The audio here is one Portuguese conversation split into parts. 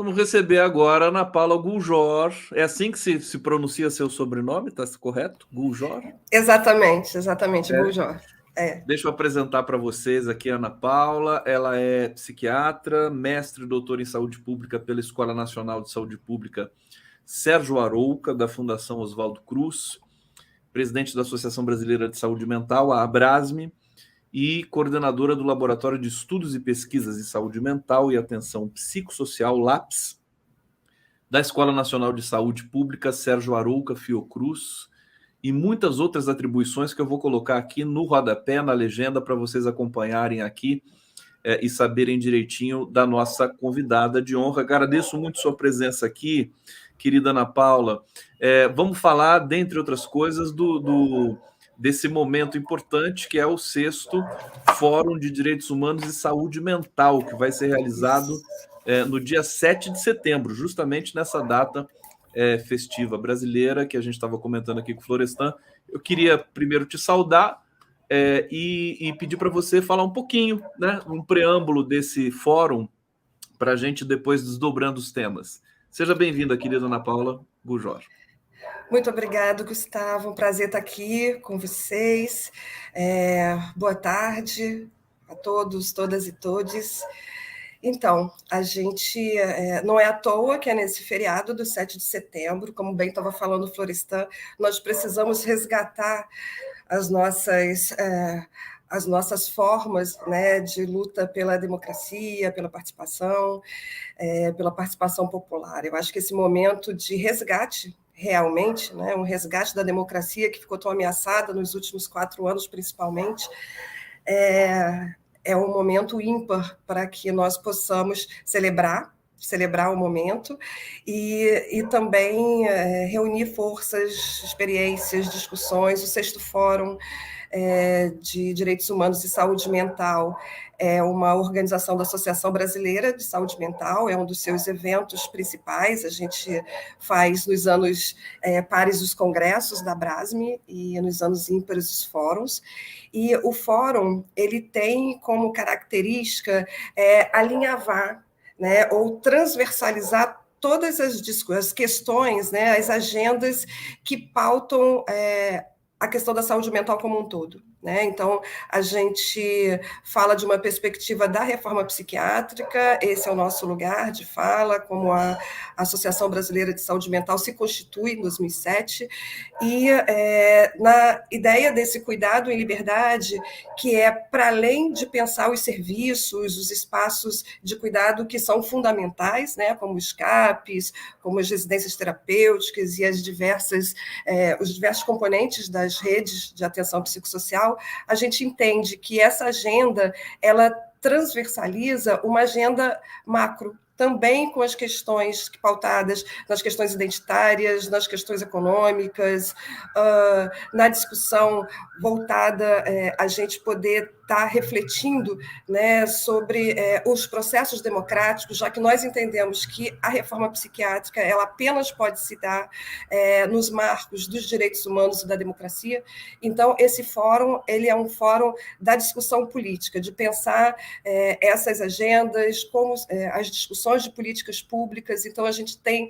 Vamos receber agora a Ana Paula Guljor. É assim que se pronuncia seu sobrenome, está correto? Guljor? Exatamente, É. Buljor. É. Deixa eu apresentar para vocês aqui a Ana Paula. Ela é psiquiatra, mestre e doutora em saúde pública pela Escola Nacional de Saúde Pública Sérgio Arouca, da Fundação Oswaldo Cruz, presidente da Associação Brasileira de Saúde Mental, a Abrasme, e coordenadora do Laboratório de Estudos e Pesquisas em Saúde Mental e Atenção Psicossocial, LAPS, da Escola Nacional de Saúde Pública Sérgio Arouca Fiocruz, e muitas outras atribuições que eu vou colocar aqui no rodapé, na legenda, para vocês acompanharem aqui e saberem direitinho da nossa convidada de honra. Agradeço muito sua presença aqui, querida Ana Paula. Vamos falar, dentre outras coisas, desse momento importante, que é o 6º Fórum de Direitos Humanos e Saúde Mental, que vai ser realizado no dia 7 de setembro, justamente nessa data festiva brasileira, que a gente estava comentando aqui com o Florestan. Eu queria primeiro te saudar e pedir para você falar um pouquinho, né, um preâmbulo desse fórum, para a gente depois desdobrando os temas. Seja bem-vinda, querida Ana Paula Guljor. Muito obrigado, Gustavo. Um prazer estar aqui com vocês. Boa tarde a todos, todas e todes. Então, a gente não é à toa que é nesse feriado do 7 de setembro, como bem estava falando o Florestan, nós precisamos resgatar as nossas formas, né, de luta pela democracia, pela participação popular. Eu acho que esse momento de resgate, realmente, né, um resgate da democracia que ficou tão ameaçada nos últimos 4 anos, principalmente, é um momento ímpar para que nós possamos celebrar o momento e também reunir forças, experiências, discussões. O 6º Fórum de Direitos Humanos e Saúde Mental é uma organização da Associação Brasileira de Saúde Mental, é um dos seus eventos principais. A gente faz nos anos pares os congressos da Abrasme e nos anos ímpares os fóruns. E o fórum ele tem como característica alinhavar, né, ou transversalizar todas as questões, né, as agendas que pautam a questão da saúde mental como um todo, né? Então, a gente fala de uma perspectiva da reforma psiquiátrica, esse é o nosso lugar de fala, como a Associação Brasileira de Saúde Mental se constitui em 2007, e na ideia desse cuidado em liberdade, que é para além de pensar os serviços, os espaços de cuidado que são fundamentais, né, como os CAPs, como as residências terapêuticas e os diversos componentes das redes de atenção psicossocial, a gente entende que essa agenda, ela transversaliza uma agenda macro, também com as questões pautadas nas questões identitárias, nas questões econômicas, na discussão voltada a gente poder estar refletindo, né, sobre os processos democráticos, já que nós entendemos que a reforma psiquiátrica ela apenas pode se dar nos marcos dos direitos humanos e da democracia. Então, esse fórum ele é um fórum da discussão política, de pensar essas agendas, como as discussões de políticas públicas. Então, a gente tem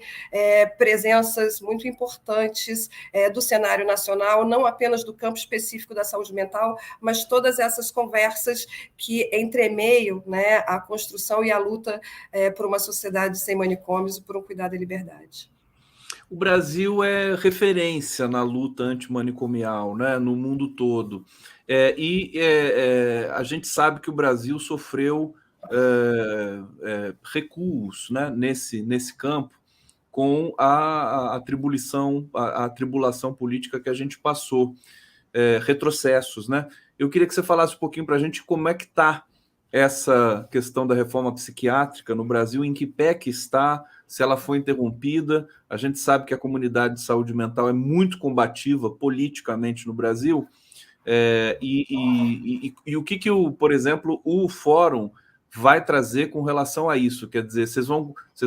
presenças muito importantes do cenário nacional, não apenas do campo específico da saúde mental, mas todas essas conversas que entremeiam, né, a construção e a luta por uma sociedade sem manicômios e por um cuidado à liberdade. O Brasil é referência na luta antimanicomial, né, no mundo todo. A gente sabe que o Brasil sofreu recuos, né, nesse campo, com a tribulação política que a gente passou, retrocessos, né? Eu queria que você falasse um pouquinho para a gente como é que está essa questão da reforma psiquiátrica no Brasil, em que pé que está, se ela foi interrompida. A gente sabe que a comunidade de saúde mental é muito combativa politicamente no Brasil, e o que, por exemplo, o fórum vai trazer com relação a isso? Quer dizer, vocês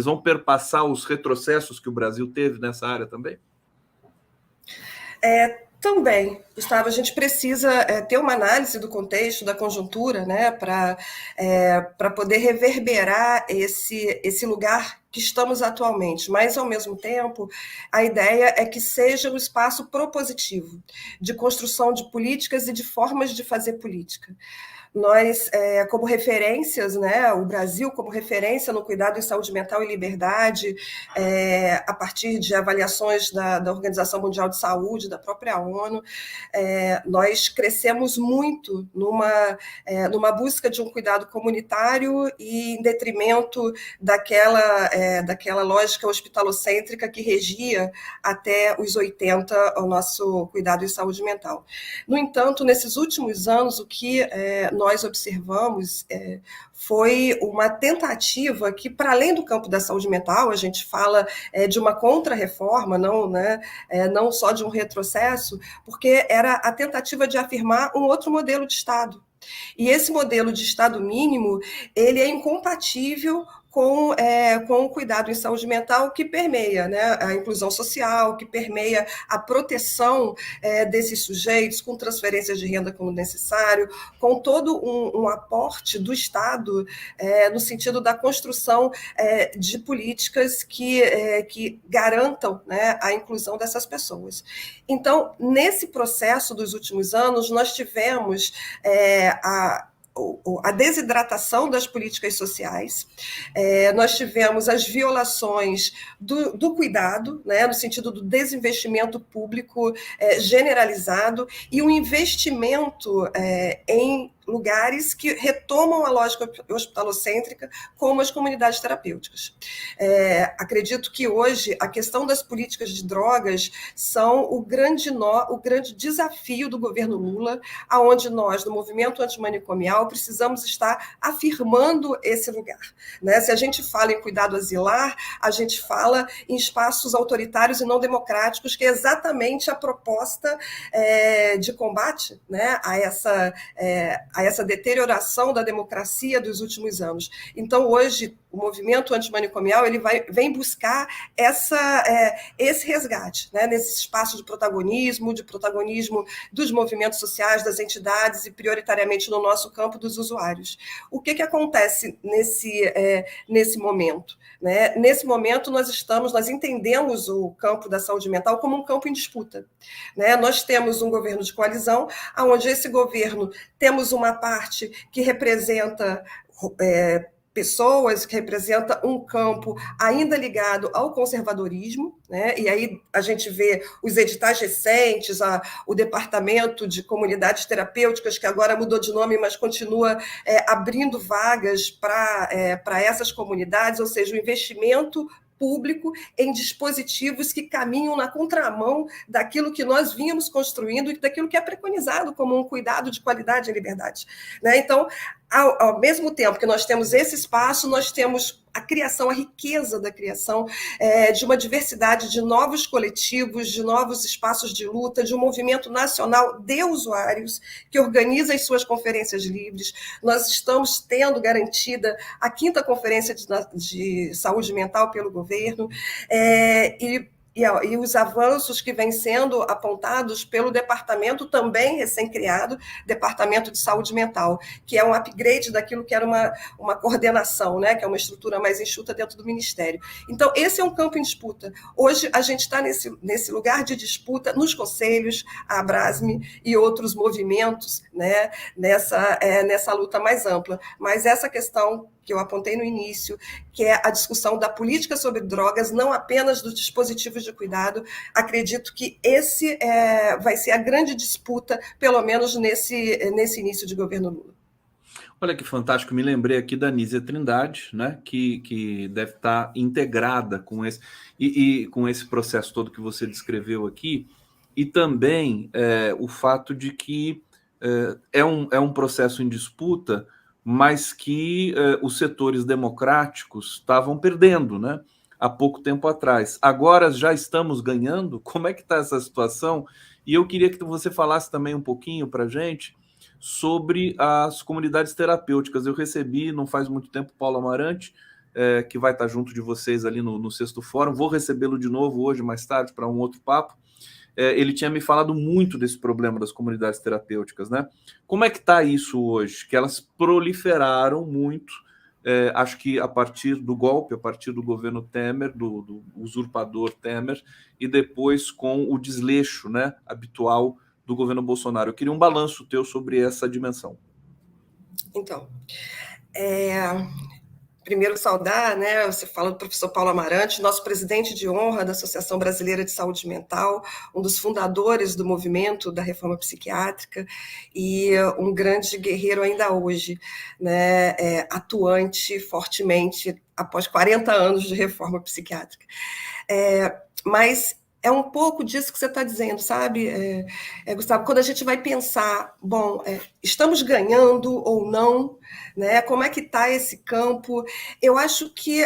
vão perpassar os retrocessos que o Brasil teve nessa área também? Também, Gustavo, a gente precisa ter uma análise do contexto, da conjuntura, né, para poder reverberar esse lugar que estamos atualmente, mas, ao mesmo tempo, a ideia é que seja um espaço propositivo de construção de políticas e de formas de fazer política. Nós, como referências, né, o Brasil como referência no cuidado em saúde mental e liberdade, a partir de avaliações da Organização Mundial de Saúde, da própria ONU, nós crescemos muito numa busca de um cuidado comunitário e em detrimento daquela lógica hospitalocêntrica que regia até os 80 o nosso cuidado em saúde mental. No entanto, nesses últimos anos, o que nós observamos foi uma tentativa que, para além do campo da saúde mental, a gente fala de uma contra-reforma, não só de um retrocesso, porque era a tentativa de afirmar um outro modelo de Estado. E esse modelo de Estado mínimo, ele é incompatível com o cuidado em saúde mental que permeia, né, a inclusão social, que permeia a proteção desses sujeitos, com transferências de renda como necessário, com todo um aporte do Estado no sentido da construção de políticas que garantam, né, a inclusão dessas pessoas. Então, nesse processo dos últimos anos, nós tivemos a desidratação das políticas sociais, nós tivemos as violações do cuidado, né, no sentido do desinvestimento público generalizado e um investimento em lugares que retomam a lógica hospitalocêntrica, como as comunidades terapêuticas. Acredito que hoje a questão das políticas de drogas são o grande desafio do governo Lula, aonde nós, do movimento antimanicomial, precisamos estar afirmando esse lugar. Né? Se a gente fala em cuidado asilar, a gente fala em espaços autoritários e não democráticos, que é exatamente a proposta de combate, né, a essa deterioração da democracia dos últimos anos. Então, hoje, o movimento antimanicomial ele vem buscar esse resgate, né, nesse espaço de protagonismo dos movimentos sociais, das entidades e, prioritariamente, no nosso campo, dos usuários. O que acontece nesse momento? Né? Nesse momento, nós entendemos o campo da saúde mental como um campo em disputa. Né? Nós temos um governo de coalizão, onde esse governo temos uma parte que representa pessoas, que representa um campo ainda ligado ao conservadorismo, né? E aí a gente vê os editais recentes, o Departamento de Comunidades Terapêuticas, que agora mudou de nome, mas continua abrindo vagas para essas comunidades, ou seja, o investimento público em dispositivos que caminham na contramão daquilo que nós vínhamos construindo e daquilo que é preconizado como um cuidado de qualidade e liberdade. Né? Então, ao mesmo tempo que nós temos esse espaço, nós temos a criação, a riqueza da criação de uma diversidade de novos coletivos, de novos espaços de luta, de um movimento nacional de usuários que organiza as suas conferências livres. Nós estamos tendo garantida a 5ª Conferência de Saúde Mental pelo governo, e os avanços que vêm sendo apontados pelo departamento também recém-criado, Departamento de Saúde Mental, que é um upgrade daquilo que era uma coordenação, né, que é uma estrutura mais enxuta dentro do Ministério. Então, esse é um campo em disputa. Hoje, a gente está nesse lugar de disputa nos conselhos, a Abrasme e outros movimentos, né, nessa luta mais ampla. Mas essa questão que eu apontei no início, que é a discussão da política sobre drogas, não apenas dos dispositivos de cuidado. Acredito que esse vai ser a grande disputa, pelo menos nesse início de governo Lula. Olha que fantástico, me lembrei aqui da Nízia Trindade, né, que deve estar integrada com esse processo todo que você descreveu aqui, e também o fato de que é um processo em disputa, mas que os setores democráticos estavam perdendo, né? Há pouco tempo atrás. Agora já estamos ganhando? Como é que está essa situação? E eu queria que você falasse também um pouquinho para a gente sobre as comunidades terapêuticas. Eu recebi, não faz muito tempo, Paulo Amarante, que vai estar junto de vocês ali no 6º Fórum. Vou recebê-lo de novo hoje, mais tarde, para um outro papo. ele tinha me falado muito desse problema das comunidades terapêuticas, né? Como é que está isso hoje? Que elas proliferaram muito, acho que a partir do golpe, a partir do governo Temer, do usurpador Temer, e depois com o desleixo, né, habitual do governo Bolsonaro. Eu queria um balanço teu sobre essa dimensão. Então, primeiro saudar, né? Você fala do professor Paulo Amarante, nosso presidente de honra da Associação Brasileira de Saúde Mental, um dos fundadores do movimento da reforma psiquiátrica e um grande guerreiro ainda hoje, né? Atuante fortemente após 40 anos de reforma psiquiátrica. Mas é um pouco disso que você está dizendo, sabe, Gustavo? Quando a gente vai pensar, bom, estamos ganhando ou não, né? Como é que está esse campo? Eu acho que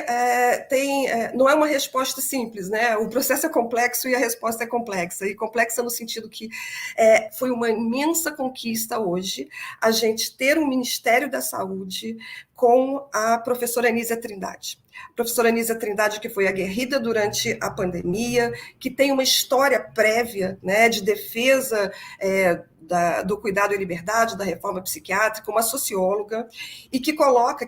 não é uma resposta simples, né? O processo é complexo e a resposta é complexa. E complexa no sentido que foi uma imensa conquista hoje a gente ter um Ministério da Saúde com a professora Anísia Trindade. A professora Anísia Trindade, que foi aguerrida durante a pandemia, que tem uma história prévia, né, de defesa do cuidado e liberdade, da reforma psiquiátrica, uma socióloga, e que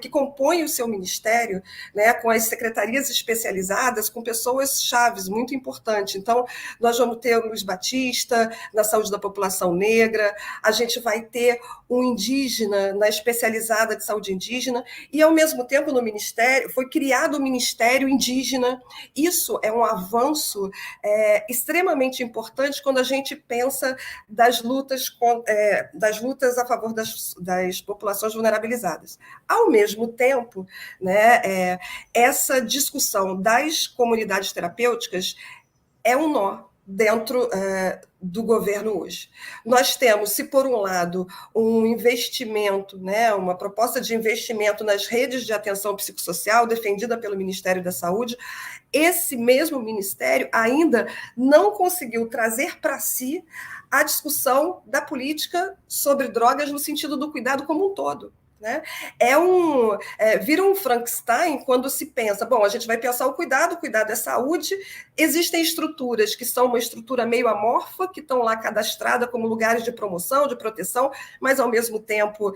compõe o seu ministério, né, com as secretarias especializadas, com pessoas chaves muito importantes. Então, nós vamos ter o Luiz Batista na saúde da população negra, a gente vai ter um indígena na especializada de saúde indígena, e, ao mesmo tempo, no Ministério, foi criado o Ministério Indígena. Isso é um avanço extremamente importante quando a gente pensa das lutas a favor das populações vulnerabilizadas. Ao mesmo tempo, né, essa discussão das comunidades terapêuticas é um nó dentro do governo hoje. Nós temos, se por um lado, um investimento, né, uma proposta de investimento nas redes de atenção psicossocial defendida pelo Ministério da Saúde, esse mesmo ministério ainda não conseguiu trazer para si a discussão da política sobre drogas no sentido do cuidado como um todo. Né? Vira um Frankenstein quando se pensa, bom, a gente vai pensar o cuidado é saúde, existem estruturas que são uma estrutura meio amorfa, que estão lá cadastradas como lugares de promoção, de proteção, mas ao mesmo tempo,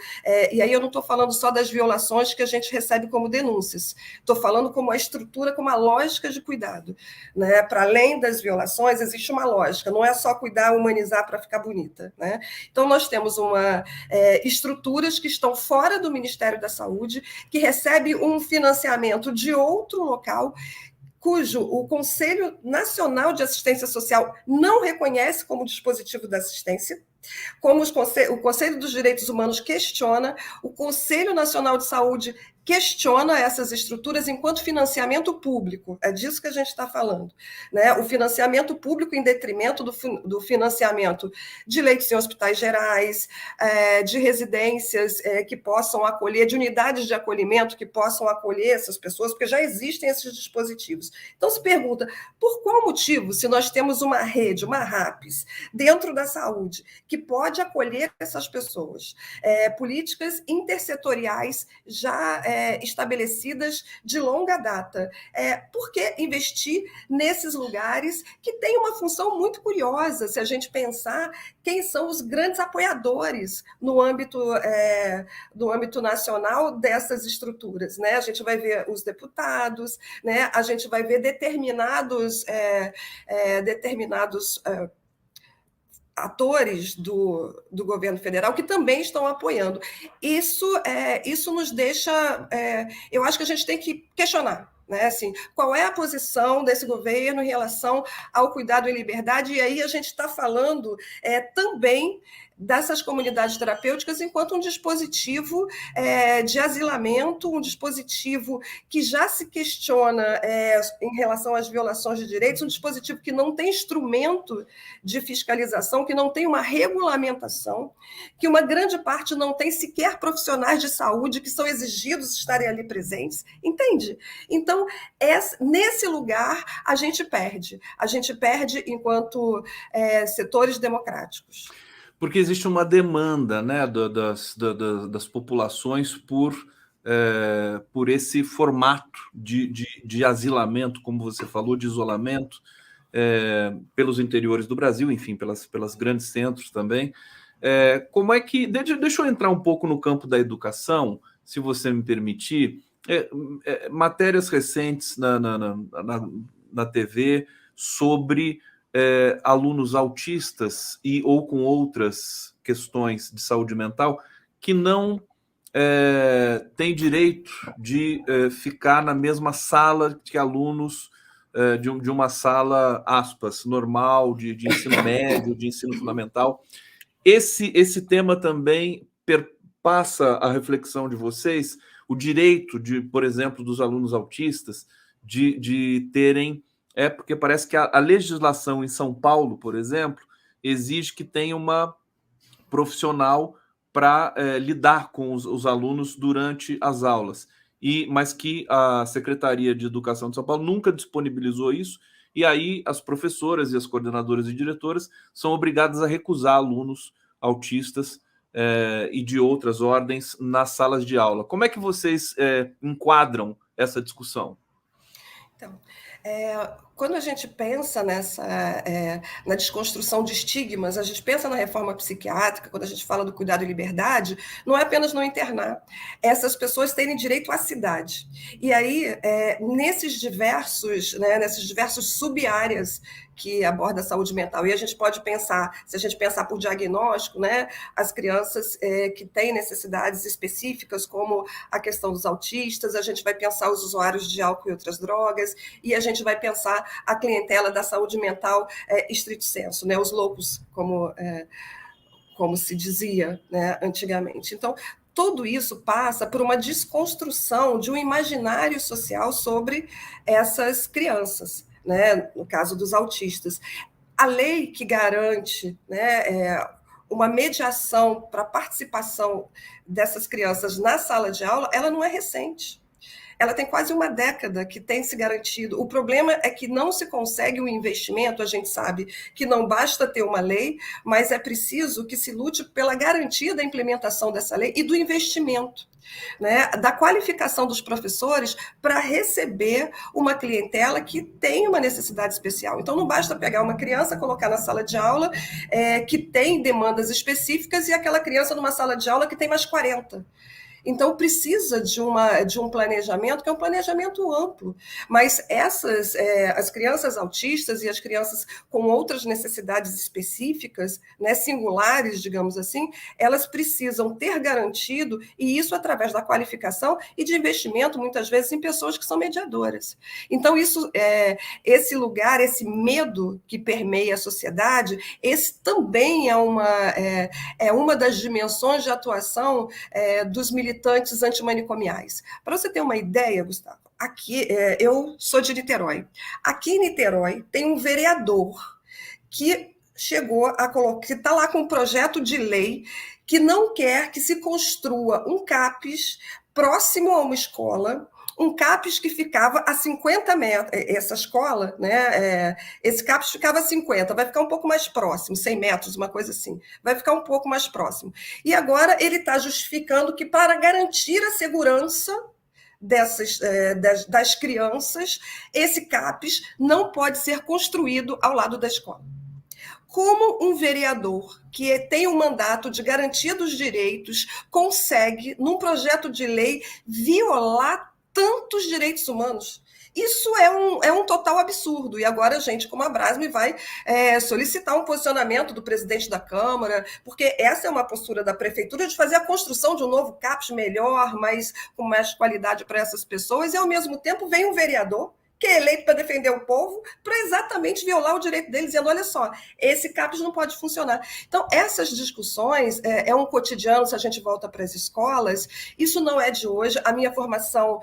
e aí eu não estou falando só das violações que a gente recebe como denúncias, estou falando como a estrutura, como a lógica de cuidado. Né? Para além das violações, existe uma lógica, não é só cuidar, humanizar para ficar bonita. Né? Então, nós temos estruturas que estão fora do Ministério da Saúde, que recebe um financiamento de outro local, cujo o Conselho Nacional de Assistência Social não reconhece como dispositivo da assistência, como o Conselho dos Direitos Humanos questiona, o Conselho Nacional de Saúde questiona essas estruturas enquanto financiamento público, é disso que a gente está falando. Né? O financiamento público em detrimento do financiamento de leitos em hospitais gerais, de residências que possam acolher, de unidades de acolhimento que possam acolher essas pessoas, porque já existem esses dispositivos. Então, se pergunta, por qual motivo, se nós temos uma rede, uma RAPS, dentro da saúde, que pode acolher essas pessoas, políticas intersetoriais já estabelecidas de longa data. Por que investir nesses lugares que têm uma função muito curiosa, se a gente pensar quem são os grandes apoiadores no âmbito nacional dessas estruturas? Né? A gente vai ver os deputados, né? A gente vai ver determinados atores do governo federal que também estão apoiando. Isso nos deixa... eu acho que a gente tem que questionar, né? Assim, qual é a posição desse governo em relação ao cuidado em liberdade? E aí a gente está falando também dessas comunidades terapêuticas enquanto um dispositivo de asilamento, um dispositivo que já se questiona em relação às violações de direitos, um dispositivo que não tem instrumento de fiscalização, que não tem uma regulamentação, que uma grande parte não tem sequer profissionais de saúde que são exigidos estarem ali presentes, entende? Então, nesse lugar, a gente perde enquanto setores democráticos. Porque existe uma demanda, né, das populações por esse formato de asilamento, como você falou, de isolamento, pelos interiores do Brasil, enfim, pelas grandes centros também. Como é que... Deixa eu entrar um pouco no campo da educação, se você me permitir. Matérias recentes na TV sobre alunos autistas ou com outras questões de saúde mental que não têm direito de ficar na mesma sala que alunos de uma sala, aspas, normal, de ensino médio, de ensino fundamental. Esse tema também perpassa a reflexão de vocês, o direito por exemplo, dos alunos autistas de terem... porque parece que a legislação em São Paulo, por exemplo, exige que tenha uma profissional para lidar com os alunos durante as aulas, mas que a Secretaria de Educação de São Paulo nunca disponibilizou isso, e aí as professoras e as coordenadoras e diretoras são obrigadas a recusar alunos autistas e de outras ordens nas salas de aula. Como é que vocês enquadram essa discussão? Então, quando a gente pensa na desconstrução de estigmas, a gente pensa na reforma psiquiátrica, quando a gente fala do cuidado e liberdade, não é apenas não internar. Essas pessoas terem direito à cidade. E aí, nessas diversas sub-áreas que aborda a saúde mental. E a gente pode pensar, se a gente pensar por diagnóstico, né, as crianças que têm necessidades específicas, como a questão dos autistas, a gente vai pensar os usuários de álcool e outras drogas, e a gente vai pensar a clientela da saúde mental estrito sensu, né, os loucos, como se dizia, né, antigamente. Então, tudo isso passa por uma desconstrução de um imaginário social sobre essas crianças, né, no caso dos autistas. A lei que garante, né, uma mediação para a participação dessas crianças na sala de aula, ela não é recente. Ela tem quase uma década que tem se garantido. O problema é que não se consegue um investimento, a gente sabe que não basta ter uma lei, mas é preciso que se lute pela garantia da implementação dessa lei e do investimento, né, da qualificação dos professores para receber uma clientela que tem uma necessidade especial. Então, não basta pegar uma criança, colocar na sala de aula que tem demandas específicas e aquela criança numa sala de aula que tem mais 40. Então, precisa de um planejamento, que é um planejamento amplo. Mas as crianças autistas e as crianças com outras necessidades específicas, né, singulares, digamos assim, elas precisam ter garantido, e isso através da qualificação e de investimento, muitas vezes, em pessoas que são mediadoras. Então, esse lugar, esse medo que permeia a sociedade, esse também é uma das dimensões de atuação dos militantes antimanicomiais. Para você ter uma ideia, Gustavo, aqui eu sou de Niterói. Aqui em Niterói tem um vereador que chegou a colocar, que está lá com um projeto de lei que não quer que se construa um CAPES próximo a uma escola, um CAPES que ficava a 50 metros, essa escola, né, esse CAPES ficava a 50, vai ficar um pouco mais próximo, 100 metros, uma coisa assim, vai ficar um pouco mais próximo. E agora ele está justificando que para garantir a segurança das crianças, esse CAPES não pode ser construído ao lado da escola. Como um vereador que tem um mandato de garantia dos direitos consegue, num projeto de lei, violar tantos direitos humanos? Isso é um total absurdo. E agora a gente, como a Brasme, vai solicitar um posicionamento do presidente da Câmara, porque essa é uma postura da Prefeitura de fazer a construção de um novo CAPES melhor, com mais qualidade para essas pessoas, e ao mesmo tempo vem um vereador que é eleito para defender o povo, para exatamente violar o direito deles, dizendo, olha só, esse CAPES não pode funcionar. Então, essas discussões é um cotidiano, se a gente volta para as escolas, isso não é de hoje. A minha formação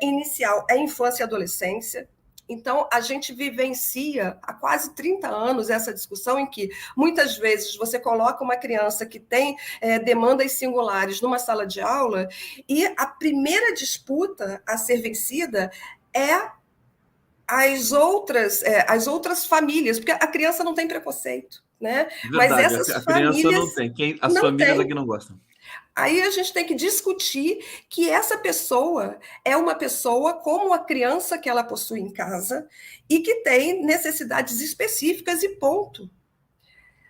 inicial é infância e adolescência. Então, a gente vivencia há quase 30 anos essa discussão em que, muitas vezes, você coloca uma criança que tem demandas singulares numa sala de aula e a primeira disputa a ser vencida é as outras famílias, porque a criança não tem preconceito, né? Verdade, mas essas a famílias criança não tem. As famílias aqui não gostam. Aí a gente tem que discutir que essa pessoa é uma pessoa como a criança que ela possui em casa e que tem necessidades específicas e ponto.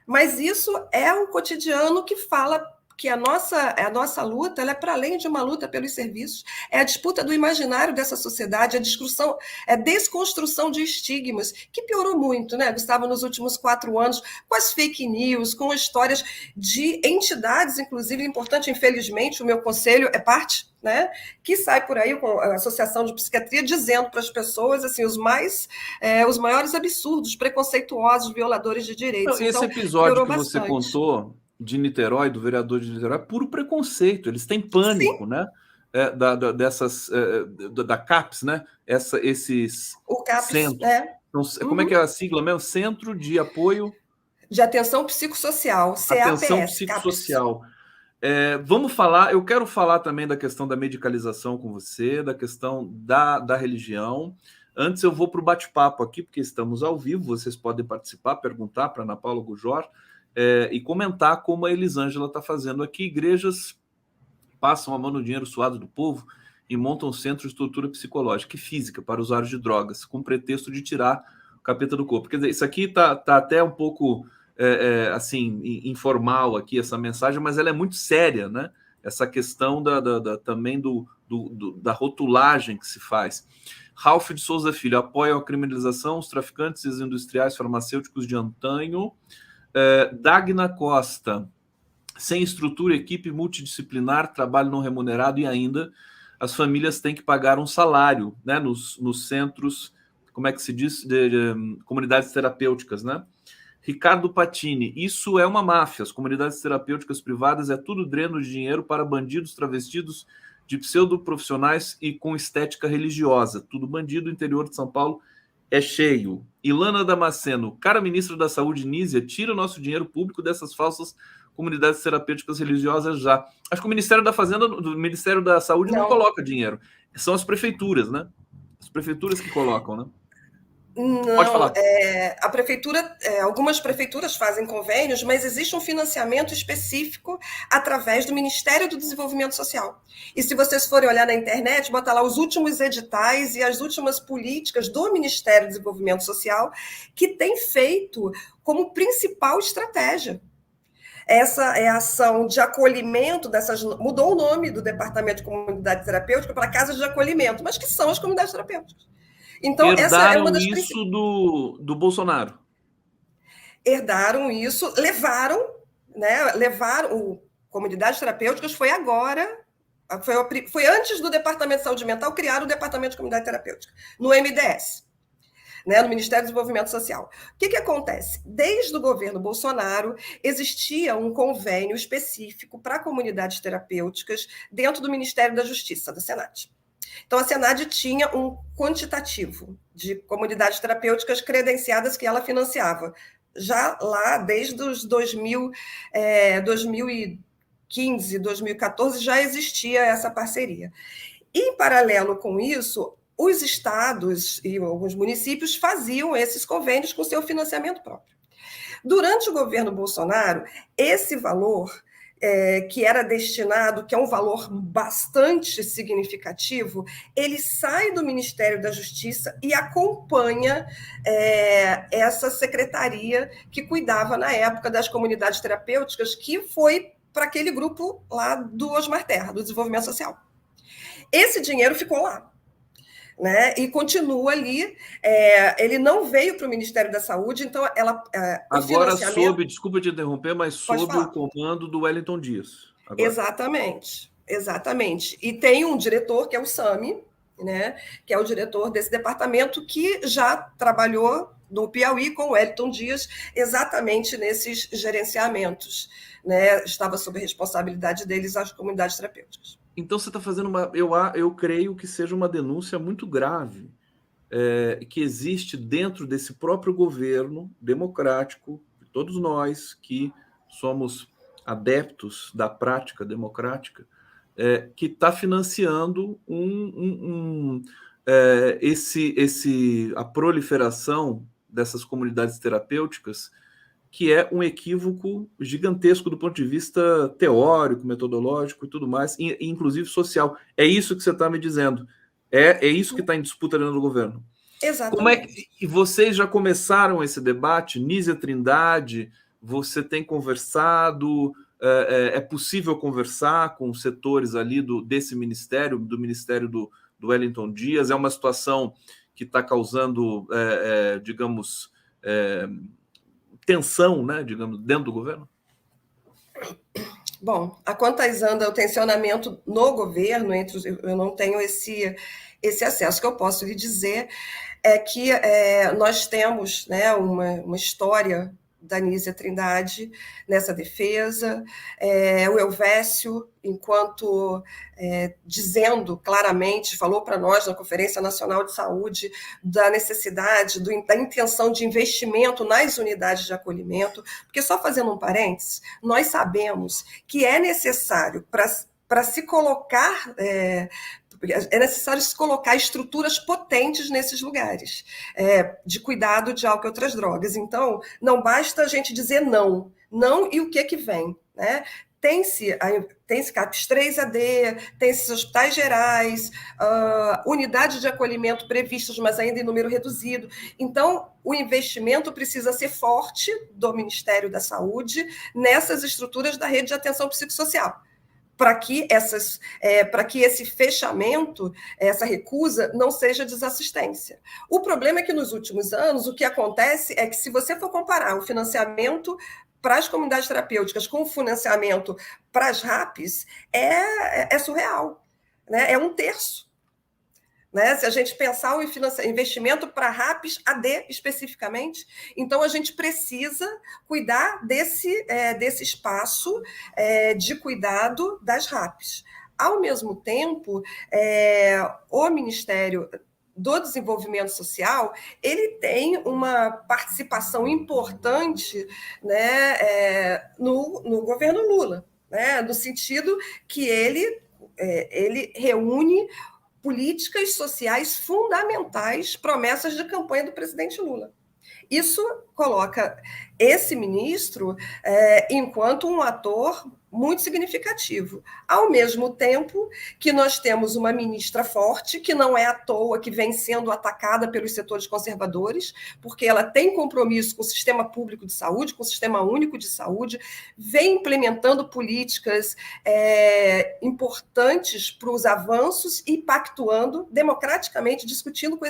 Mas isso é um cotidiano que fala que a nossa luta ela é para além de uma luta pelos serviços, é a disputa do imaginário dessa sociedade, a desconstrução de estigmas, que piorou muito, né, Gustavo, nos últimos 4 anos, com as fake news, com histórias de entidades, inclusive, importante, infelizmente, o meu conselho é parte, né, que sai por aí com a Associação de Psiquiatria dizendo para as pessoas assim os maiores absurdos, preconceituosos, violadores de Não, direitos. esse Então, episódio piorou que você bastante. contou de Niterói, do vereador de Niterói, é puro preconceito. Eles têm Sim, pânico, né? Dessas da CAPS, né? Esses o CAPS, centros. né? Então, como é que é a sigla mesmo? Centro de Apoio De atenção psicossocial, Atenção CAPS, CAPS. Psicossocial. Vamos falar, eu quero falar também da questão da medicalização com você, da questão da religião. Antes eu vou para o bate-papo aqui, porque estamos ao vivo, vocês podem participar, perguntar para Ana Paula Gujor e comentar como a Elisângela está fazendo aqui. Igrejas passam a mão no dinheiro suado do povo e montam centros de tortura psicológica e física para usuários de drogas, com pretexto de tirar o capeta do corpo. Quer dizer, isso aqui tá até um pouco assim informal aqui essa mensagem, mas ela é muito séria, né? Essa questão também da rotulagem que se faz. Ralph de Souza Filho apoia a criminalização os traficantes e os industriais farmacêuticos de antanho. Dagna Costa, sem estrutura, equipe multidisciplinar, trabalho não remunerado e ainda as famílias têm que pagar um salário, né, nos centros, como é que se diz, de comunidades terapêuticas, né? Ricardo Patini, isso é uma máfia. As comunidades terapêuticas privadas é tudo dreno de dinheiro para bandidos travestidos de pseudoprofissionais e com estética religiosa. Tudo bandido, o interior de São Paulo é cheio. Ilana Damasceno, cara ministra da Saúde, Nízia, tira o nosso dinheiro público dessas falsas comunidades terapêuticas religiosas já. Acho que o Ministério da Fazenda, do Ministério da Saúde não Não, coloca dinheiro. São as prefeituras, né? As prefeituras que colocam, né? Pode não. falar. A prefeitura, algumas prefeituras fazem convênios, mas existe um financiamento específico através do Ministério do Desenvolvimento Social. E se vocês forem olhar na internet, bota lá os últimos editais e as últimas políticas do Ministério do Desenvolvimento Social que tem feito como principal estratégia. Essa é a ação de acolhimento dessas. Mudou o nome do Departamento de Comunidade Terapêutica para Casas de Acolhimento, mas que são as comunidades terapêuticas. Então, essa é uma Herdaram das isso principais. do Bolsonaro. Herdaram isso, levaram, né? Levaram. Comunidades terapêuticas foi agora. Foi antes do Departamento de Saúde Mental criar o Departamento de Comunidade Terapêutica, no MDS. Né, no Ministério do Desenvolvimento Social. O que acontece? Desde o governo Bolsonaro, existia um convênio específico para comunidades terapêuticas dentro do Ministério da Justiça, da Senad. Então, a Senad tinha um quantitativo de comunidades terapêuticas credenciadas que ela financiava. Já lá, desde os 2015, 2014, já existia essa parceria. E, em paralelo com isso, os estados e alguns municípios faziam esses convênios com seu financiamento próprio. Durante o governo Bolsonaro, esse valor que era destinado, que é um valor bastante significativo, ele sai do Ministério da Justiça e acompanha essa secretaria que cuidava, na época, das comunidades terapêuticas, que foi para aquele grupo lá do Osmar Terra, do Desenvolvimento Social. Esse dinheiro ficou lá. Né? E continua ali. Ele não veio para o Ministério da Saúde, então o Agora financiamento. desculpa te interromper, mas Pode sob o falar. comando do Wellington Dias. Agora. Exatamente, exatamente. E tem um diretor, que é o Sami, né? Que é o diretor desse departamento, que já trabalhou no Piauí com o Wellington Dias, exatamente nesses gerenciamentos. Né? Estava sob a responsabilidade deles as comunidades terapêuticas. Então você está fazendo eu creio que seja uma denúncia muito grave que existe dentro desse próprio governo democrático, de todos nós que somos adeptos da prática democrática, que está financiando a proliferação dessas comunidades terapêuticas que é um equívoco gigantesco do ponto de vista teórico, metodológico e tudo mais, e inclusive social. É isso que você está me dizendo. É isso que está em disputa dentro do governo. Como é Exatamente. que e vocês já começaram esse debate? Nízia Trindade, você tem conversado? É possível conversar com os setores ali desse ministério, do ministério do Wellington Dias? É uma situação que está causando, digamos, tensão, né, digamos, dentro do governo? Bom, a quantas anda o tensionamento no governo, eu não tenho esse acesso. O que eu posso lhe dizer é que nós temos, né, uma história da Nízia Trindade nessa defesa, o Elvésio, enquanto dizendo claramente, falou para nós na Conferência Nacional de Saúde da necessidade, da intenção de investimento nas unidades de acolhimento, porque só fazendo um parênteses, nós sabemos que é necessário para se colocar é necessário se colocar estruturas potentes nesses lugares, de cuidado de álcool e outras drogas. Então, não basta a gente dizer não e o que vem, né? Tem-se CAPS 3AD, tem-se hospitais gerais, unidades de acolhimento previstas, mas ainda em número reduzido. Então, o investimento precisa ser forte do Ministério da Saúde nessas estruturas da rede de atenção psicossocial, para que esse fechamento, essa recusa, não seja desassistência. O problema é que, nos últimos anos, o que acontece é que, se você for comparar o financiamento para as comunidades terapêuticas com o financiamento para as RAPs, é surreal, né? É um terço. Né? Se a gente pensar o investimento para RAPs AD especificamente, então a gente precisa cuidar desse espaço de cuidado das RAPs. Ao mesmo tempo, o Ministério do Desenvolvimento Social, ele tem uma participação importante, né, no governo Lula, né, no sentido que ele reúne políticas sociais fundamentais, promessas de campanha do presidente Lula. Isso coloca esse ministro enquanto um ator muito significativo. Ao mesmo tempo que nós temos uma ministra forte, que não é à toa que vem sendo atacada pelos setores conservadores, porque ela tem compromisso com o sistema público de saúde, com o sistema único de saúde, vem implementando políticas importantes para os avanços e pactuando democraticamente, discutindo com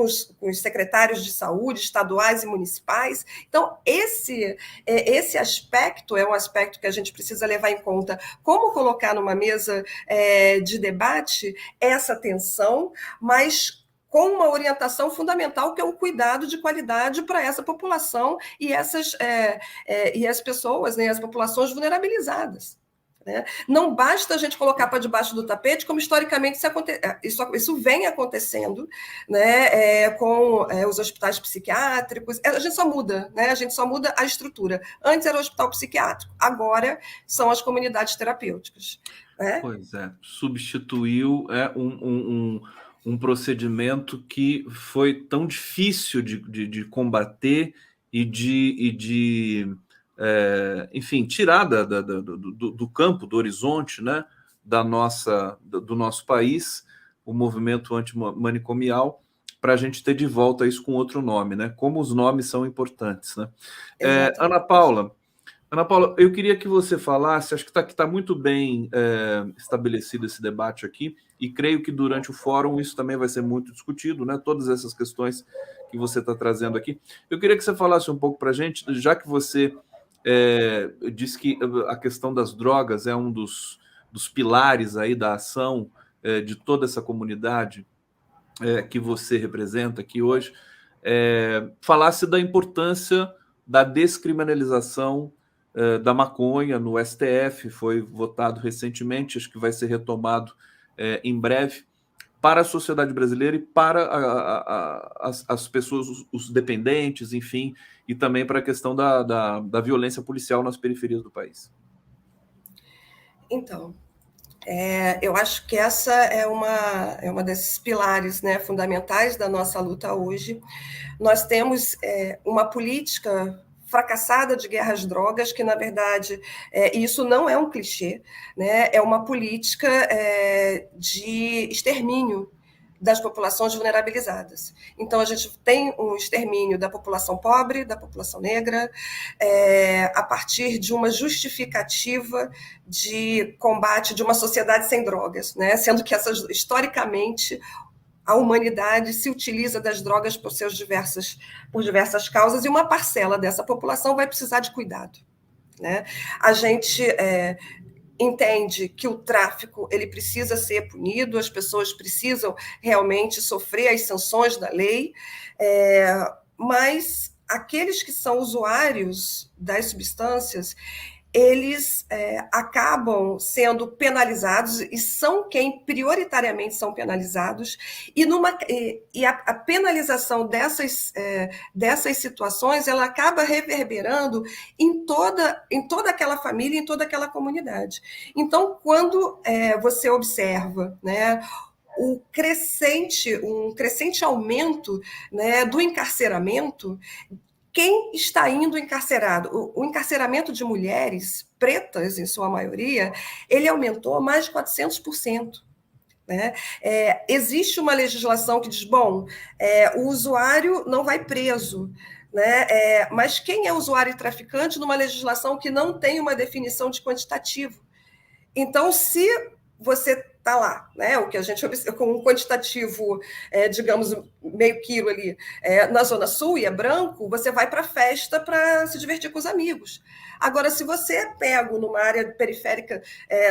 os secretários de saúde, estaduais e municipais. Então, esse aspecto é um aspecto que a gente precisa levar em conta. Como colocar numa mesa de debate essa tensão, mas com uma orientação fundamental, que é o cuidado de qualidade para essa população e as pessoas, né, as populações vulnerabilizadas. Né? Não basta a gente colocar para debaixo do tapete, como historicamente isso vem acontecendo, né, com os hospitais psiquiátricos. A gente só muda, né? A gente só muda a estrutura. Antes era o hospital psiquiátrico, agora são as comunidades terapêuticas. Né? Pois é, substituiu um procedimento que foi tão difícil de combater e de enfim, tirar do campo, do horizonte, né, do nosso país, o movimento antimanicomial, para a gente ter de volta isso com outro nome, né? Como os nomes são importantes, né? Ana Paula, eu queria que você falasse, acho que está muito bem estabelecido esse debate aqui, e creio que durante o fórum isso também vai ser muito discutido, né? Todas essas questões que você está trazendo aqui. Eu queria que você falasse um pouco para a gente, já que você disse que a questão das drogas é um dos pilares aí da ação de toda essa comunidade que você representa aqui hoje, falasse da importância da descriminalização da maconha no STF, foi votado recentemente, acho que vai ser retomado em breve, para a sociedade brasileira e para as pessoas, os dependentes, enfim, e também para a questão da violência policial nas periferias do país. Então, eu acho que essa é uma desses pilares, né, fundamentais da nossa luta hoje. Nós temos uma política fracassada de guerra às drogas, que, na verdade, isso não é um clichê, né? É uma política de extermínio das populações vulnerabilizadas. Então, a gente tem um extermínio da população pobre, da população negra, a partir de uma justificativa de combate de uma sociedade sem drogas, né? Sendo que, historicamente, a humanidade se utiliza das drogas por diversas causas, e uma parcela dessa população vai precisar de cuidado, né? A gente entende que o tráfico ele precisa ser punido, as pessoas precisam realmente sofrer as sanções da lei, mas aqueles que são usuários das substâncias, eles acabam sendo penalizados, e são quem prioritariamente são penalizados, e a penalização dessas situações ela acaba reverberando em toda aquela família, em toda aquela comunidade. Então, quando você observa, né, um crescente aumento, né, do encarceramento, quem está indo encarcerado? O encarceramento de mulheres pretas, em sua maioria, ele aumentou mais de 400%. Né? Existe uma legislação que diz, bom, o usuário não vai preso, né? Mas quem é usuário e traficante numa legislação que não tem uma definição de quantitativo? Então, se você está lá, né, o que a gente observa com um quantitativo, digamos, meio quilo ali, na Zona Sul, e é branco, você vai para a festa para se divertir com os amigos. Agora, se você é pego numa área periférica,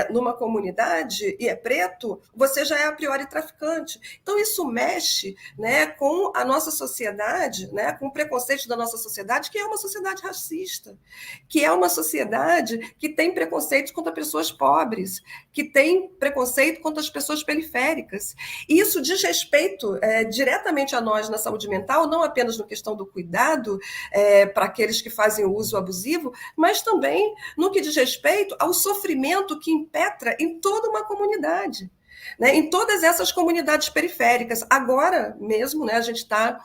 numa comunidade, e é preto, você já é a priori traficante. Então, isso mexe, né, com a nossa sociedade, né, com o preconceito da nossa sociedade, que é uma sociedade racista, que é uma sociedade que tem preconceito contra pessoas pobres, que tem preconceito contra as pessoas periféricas. E isso diz respeito diretamente a nós na saúde mental, não apenas na questão do cuidado para aqueles que fazem o uso abusivo, mas também no que diz respeito ao sofrimento que impetra em toda uma comunidade, né? Em todas essas comunidades periféricas. Agora mesmo, né, a gente está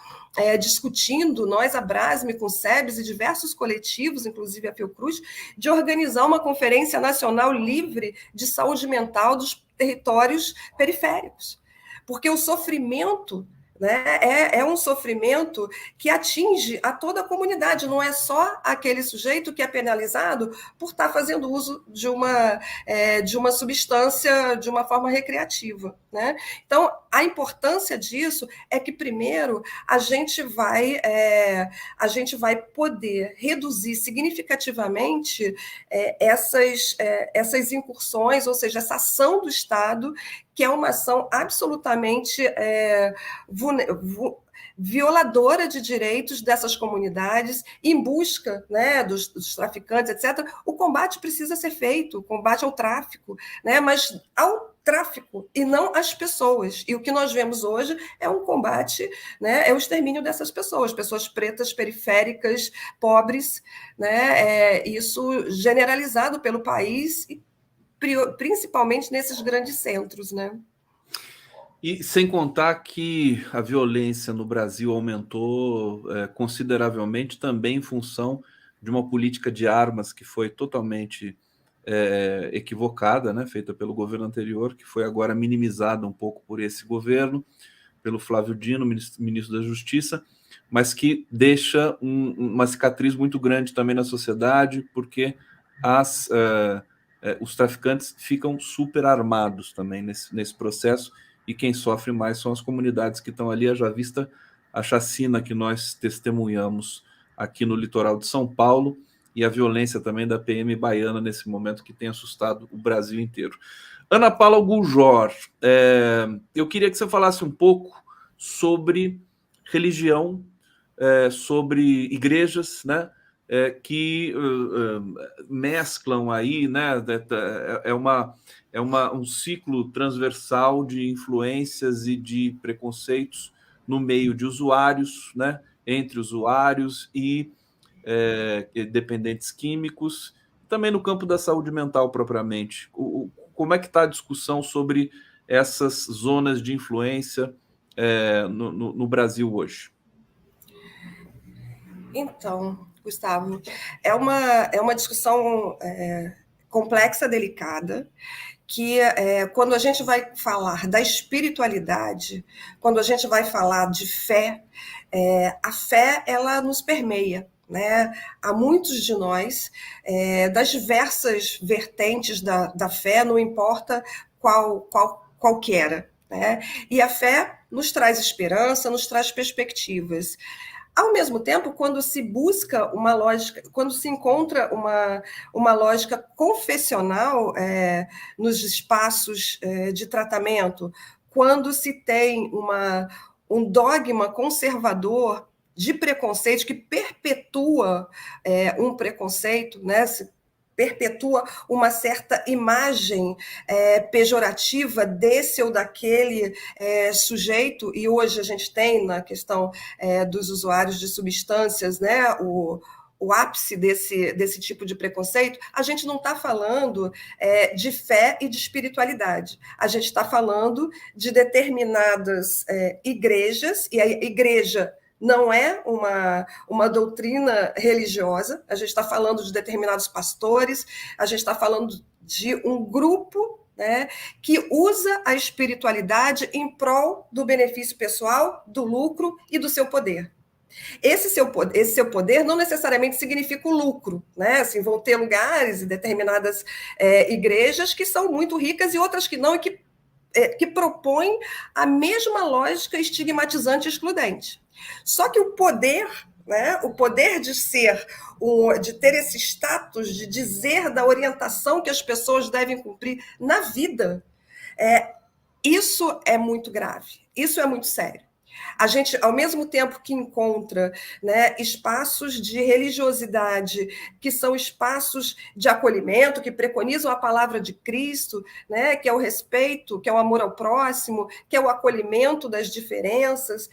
discutindo, nós, a Brasme, com o SEBS e diversos coletivos, inclusive a Fiocruz, de organizar uma conferência nacional livre de saúde mental dos territórios periféricos. Porque o sofrimento, né, é um sofrimento que atinge a toda a comunidade, não é só aquele sujeito que é penalizado por estar fazendo uso de uma substância de uma forma recreativa, né? Então, a importância disso é que, primeiro, a gente vai poder reduzir significativamente essas incursões, ou seja, essa ação do Estado, que é uma ação absolutamente violadora de direitos dessas comunidades, em busca, né, dos traficantes, etc. O combate precisa ser feito, o combate ao tráfico, né, mas ao tráfico e não às pessoas. E o que nós vemos hoje é um combate, né, é o extermínio dessas pessoas pretas, periféricas, pobres, né, isso generalizado pelo país, e principalmente nesses grandes centros, né? E sem contar que a violência no Brasil aumentou consideravelmente também em função de uma política de armas que foi totalmente equivocada, né, feita pelo governo anterior, que foi agora minimizada um pouco por esse governo, pelo Flávio Dino, ministro da Justiça, mas que deixa uma cicatriz muito grande também na sociedade, porque os traficantes ficam super armados também nesse processo, e quem sofre mais são as comunidades que estão ali, haja vista a chacina que nós testemunhamos aqui no litoral de São Paulo, e a violência também da PM baiana nesse momento, que tem assustado o Brasil inteiro. Ana Paula Gujor, eu queria que você falasse um pouco sobre religião, sobre igrejas, né, que mesclam aí, né, um ciclo transversal de influências e de preconceitos no meio de usuários, né, entre usuários e dependentes químicos, também no campo da saúde mental propriamente. Como é que está a discussão sobre essas zonas de influência no Brasil hoje? Então, Gustavo, é uma discussão complexa, delicada, que quando a gente vai falar da espiritualidade, quando a gente vai falar de fé, a fé ela nos permeia. Né? Há muitos de nós, das diversas vertentes da fé, não importa qual que era. Né? E a fé nos traz esperança, nos traz perspectivas. Ao mesmo tempo, quando se busca uma lógica, quando se encontra uma lógica confessional nos espaços de tratamento, quando se tem um dogma conservador de preconceito que perpetua um preconceito, né? Se perpetua uma certa imagem pejorativa desse ou daquele sujeito, e hoje a gente tem na questão dos usuários de substâncias, né, o ápice desse tipo de preconceito. A gente não está falando de fé e de espiritualidade, a gente está falando de determinadas igrejas, e a igreja não é uma doutrina religiosa, a gente está falando de determinados pastores, a gente está falando de um grupo, né, que usa a espiritualidade em prol do benefício pessoal, do lucro e do seu poder. Esse seu poder não necessariamente significa o lucro, né? Assim, vão ter lugares e determinadas igrejas que são muito ricas e outras que não, e que propõem a mesma lógica estigmatizante e excludente. Só que o poder, né, o poder de de ter esse status, de dizer da orientação que as pessoas devem cumprir na vida, isso é muito grave, isso é muito sério. A gente, ao mesmo tempo que encontra, né, espaços de religiosidade, que são espaços de acolhimento, que preconizam a palavra de Cristo, né, que é o respeito, que é o amor ao próximo, que é o acolhimento das diferenças,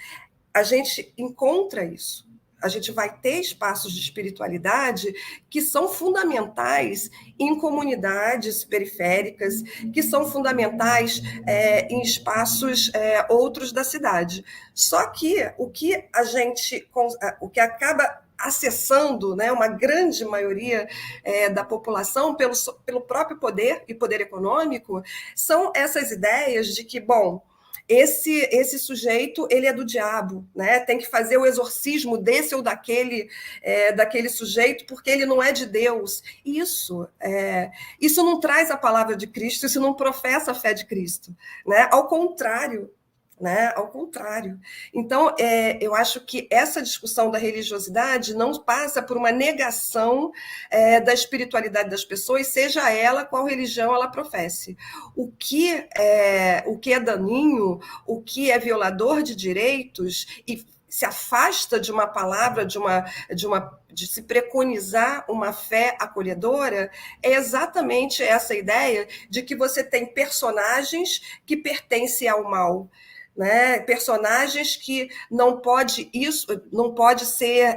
a gente encontra isso. A gente vai ter espaços de espiritualidade que são fundamentais em comunidades periféricas, que são fundamentais em espaços outros da cidade. Só que o que acaba acessando, né, uma grande maioria da população pelo próprio poder e poder econômico, são essas ideias de que, bom, esse sujeito ele é do diabo, né? Tem que fazer o exorcismo desse ou daquele sujeito porque ele não é de Deus. Isso não traz a palavra de Cristo, isso não professa a fé de Cristo, né? Ao contrário. Né? Ao contrário. Então, eu acho que essa discussão da religiosidade não passa por uma negação da espiritualidade das pessoas, seja ela qual religião ela professe. O que é daninho, o que é violador de direitos e se afasta de uma palavra, de se preconizar uma fé acolhedora, é exatamente essa ideia de que você tem personagens que pertencem ao mal. Né? Personagens que não pode ser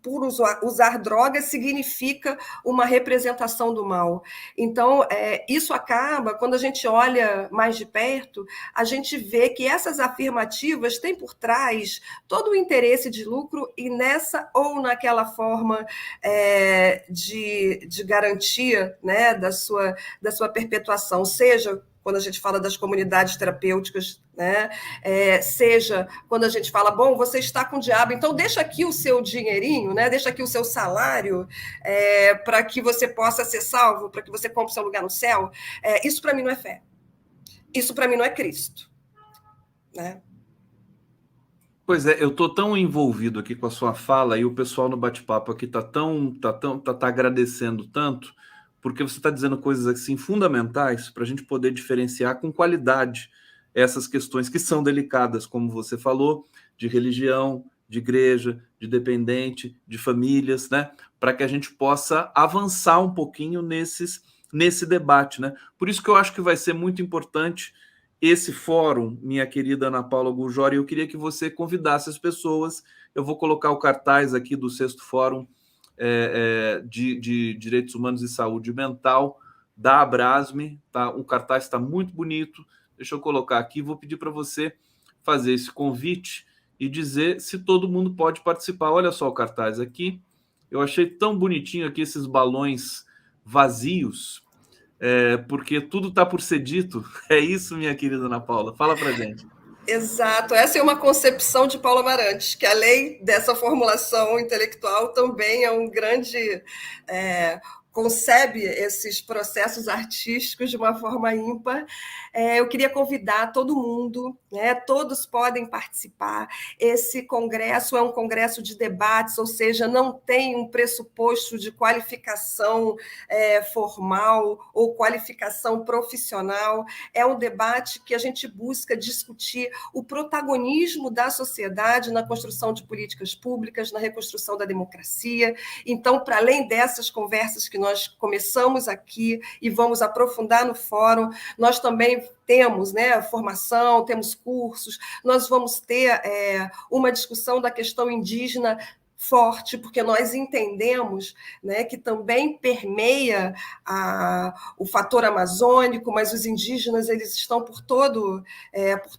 por usar drogas significa uma representação do mal. Então, isso acaba, quando a gente olha mais de perto, a gente vê que essas afirmativas têm por trás todo o interesse de lucro e nessa ou naquela forma de garantia, né, da sua perpetuação, seja quando a gente fala das comunidades terapêuticas, né? Seja quando a gente fala, bom, você está com o diabo, então deixa aqui o seu dinheirinho, né? Deixa aqui o seu salário para que você possa ser salvo, para que você compre seu lugar no céu. Isso para mim não é fé. Isso para mim não é Cristo. Né? Pois é, eu estou tão envolvido aqui com a sua fala e o pessoal no bate-papo aqui tá agradecendo tanto, porque você está dizendo coisas assim fundamentais para a gente poder diferenciar com qualidade essas questões que são delicadas, como você falou, de religião, de igreja, de dependente, de famílias, né? Para que a gente possa avançar um pouquinho nesse debate, né? Por isso que eu acho que vai ser muito importante esse fórum, minha querida Ana Paula Gurgel, eu queria que você convidasse as pessoas. Eu vou colocar o cartaz aqui do 6º Fórum de Direitos Humanos e Saúde Mental da Abrasme, tá? O cartaz está muito bonito. Deixa eu colocar aqui, vou pedir para você fazer esse convite, e dizer se todo mundo pode participar. Olha só o cartaz aqui. Eu achei tão bonitinho aqui esses balões vazios, porque tudo está por ser dito. É isso, minha querida Ana Paula. Fala para gente. Exato, essa é uma concepção de Paulo Amarante, que além dessa formulação intelectual também é um grande concebe esses processos artísticos de uma forma ímpar. Eu queria convidar todo mundo, né? Todos podem participar. Esse congresso é um congresso de debates, ou seja, não tem um pressuposto de qualificação formal ou qualificação profissional. É um debate que a gente busca discutir o protagonismo da sociedade na construção de políticas públicas, na reconstrução da democracia. Então, para além dessas conversas que nós começamos aqui e vamos aprofundar no fórum, nós também temos, né, formação, temos cursos, nós vamos ter uma discussão da questão indígena forte, porque nós entendemos, né, que também permeia o fator amazônico, mas os indígenas eles estão por todo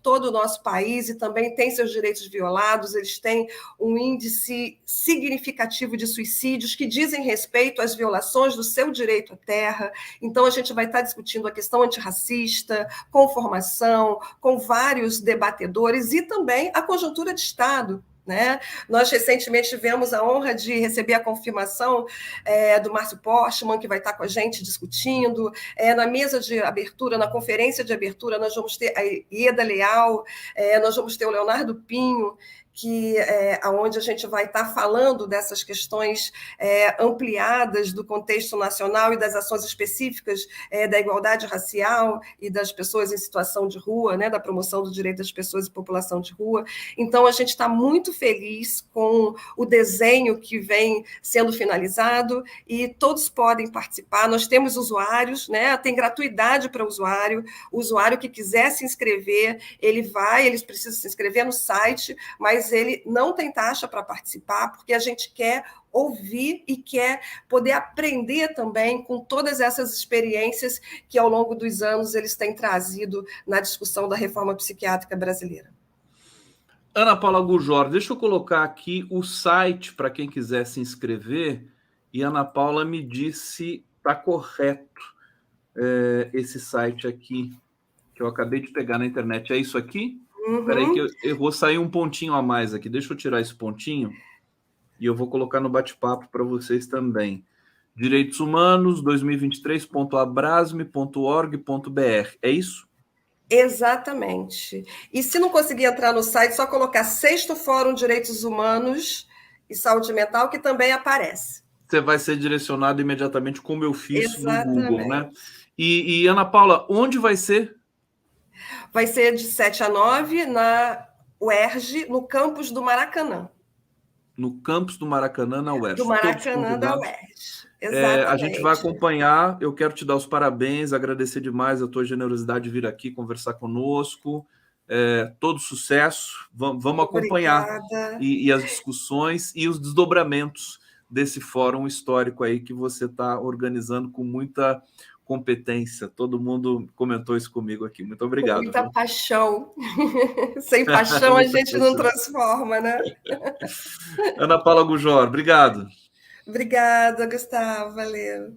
o nosso país e também têm seus direitos violados, eles têm um índice significativo de suicídios que dizem respeito às violações do seu direito à terra. Então, a gente vai estar discutindo a questão antirracista, com formação, com vários debatedores e também a conjuntura de Estado. Né? Nós recentemente tivemos a honra de receber a confirmação do Márcio Portman, que vai estar com a gente discutindo. Na mesa de abertura, na conferência de abertura, nós vamos ter a Ieda Leal, nós vamos ter o Leonardo Pinho, onde a gente vai estar falando dessas questões ampliadas do contexto nacional e das ações específicas da igualdade racial e das pessoas em situação de rua, né, da promoção do direito das pessoas e população de rua. Então, a gente está muito feliz com o desenho que vem sendo finalizado e todos podem participar. Nós temos usuários, né, tem gratuidade para o usuário que quiser se inscrever, ele precisa se inscrever no site, mas ele não tem taxa para participar, porque a gente quer ouvir e quer poder aprender também com todas essas experiências que, ao longo dos anos, eles têm trazido na discussão da reforma psiquiátrica brasileira. Ana Paula Gurjor, deixa eu colocar aqui o site para quem quiser se inscrever, e a Ana Paula me disse se está correto esse site aqui, que eu acabei de pegar na internet. É isso aqui? Espera aí que eu vou sair um pontinho a mais aqui. Deixa eu tirar esse pontinho e eu vou colocar no bate-papo para vocês também. Direitos Humanos 2023.abrasme.org.br. É isso? Exatamente. E se não conseguir entrar no site, só colocar 6º Fórum Direitos Humanos e Saúde Mental, que também aparece. Você vai ser direcionado imediatamente, como eu fiz Exatamente. no Google, né? E Ana Paula, onde vai ser? Vai ser de 7 a 9 na UERJ, no campus do Maracanã. No campus do Maracanã, na UERJ. Do Maracanã da UERJ. Exatamente. A gente vai acompanhar. Eu quero te dar os parabéns, agradecer demais a tua generosidade de vir aqui conversar conosco. Todo sucesso. Vamos acompanhar e as discussões e os desdobramentos desse fórum histórico aí que você está organizando com muita competência. Todo mundo comentou isso comigo aqui. Muito obrigado. Com muita paixão. Sem paixão a gente não transforma, né? Ana Paula Gurjor, obrigado. Obrigada, Gustavo. Valeu.